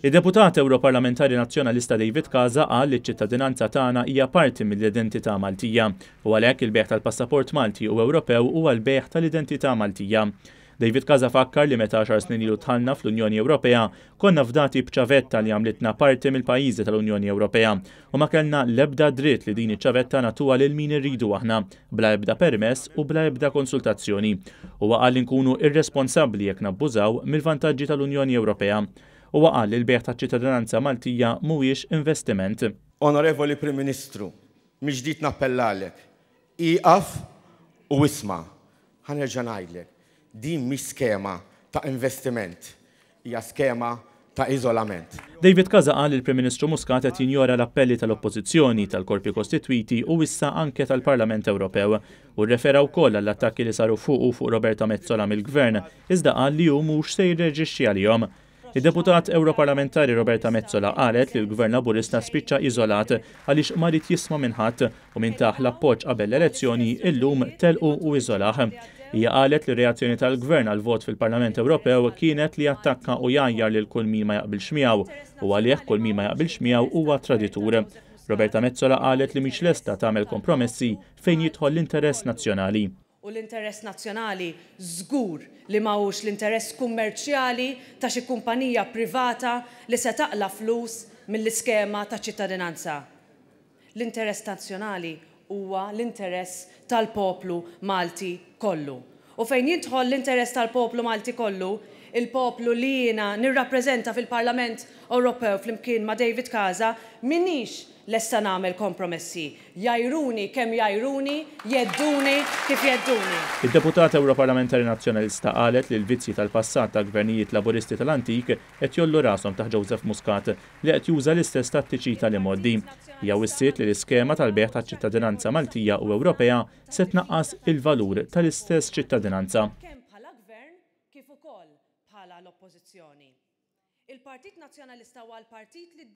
Il-deputat Ewroparlamentari Nazzjonalista David Casa qal li ċ-ċittadinanza tagħna hija parti mill-identità Maltija u għalhekk il-bejgħ tal-passaport Malti u Ewropew huwa l-bejgħ tal-identità Maltija. David Casa fakkar li meta 10 snin ilu dħalna fl-Unjoni Ewropea konna fdati b'ċavetta li għamlitna parti mill-pajjiżi tal-Unjoni Ewropea u ma kellna l-ebda dritt li din iċ-ċavetta nagħtuha lil min irridu aħna bla ebda permess u bla ebda konsultazzjoni. Huwa qal li nkunu irresponsabbli jekk nabbużaw mill-vantaġġi tal-Unjoni Ewropea. Huwa qal li l-bejgħ taċ-ċittadinanza Maltija mhuwiex investiment. Onorevoli Prim Ministru, miġdiet nappellalek, iqaf u isma'. Ħanerġa' ngħidlek, din mhix skema ta' investiment, hija skema ta' iżolament. David Casa qal li l-Prim Ministru Muscat qed jinjora l-appelli tal-Oppożizzjoni, tal-Korpi Kostitwiti u issa anke tal-Parlament Ewropew u rrefera wkoll għall-attakki li saru fuq Roberta Metsola mill-Gvern iżda qal li hu mhux se jirreġixxi għalihom. Il-deputat Ewroparlamentari Roberta Metsola qalet li l-Gvern Laburista spiċċa iżolat għaliex ma rid jisma' minn ħadd u minn taħ l-appoġġ qabel l-elezzjoni illum telqu u iżolah. Hija qalet li r-reazzjoni tal-Gvern għal vot fil-Parlament Ewropew kienet li attakka u jgħajjar lil kull min ma jaqbilx miegħu u għalih kull min ma jaqbilx miegħu huwa traditur. Roberta Metsola qalet li mhix lesta tagħmel kompromessi fejn jidħol l-interess nazzjonali. U l-interess nazzjonali żgur li mawux l-interess kummerċjali ta' xi kumpanija privata li se taqla flus mill-iskema ta' ċittadinanza. L-interess nazzjonali huwa l-interess tal-poplu Malti kollu. U fejn jidħol l-interess tal-poplu Malti kollu, il-poplu li jiena nirrappreżenta fil-Parlament Ewropew flimkien ma' David Casa minix lesta nagħmel kompromessi. Jajruni kemm jajruni, jedduni kif jedduni. Il-deputat Ewroparlamentari Nazzjonalista qalet li l-vizzi tal-passat ta' gvernijiet laburisti tal-antik qed jollu rashom taħt Joseph Muscat li qed juża l-istess tattiċi tal-imoddi. Hija wissiet li l-iskema tal-bejgħ taċ-ċittadinanza Maltija u Ewropea se tnaqqas il-valur tal-istess ċittadinanza. Kemm bħala gvern kif ukoll bħala l-oppożizzjoni. Il-Partit Nazzjonalista huwa l-partit li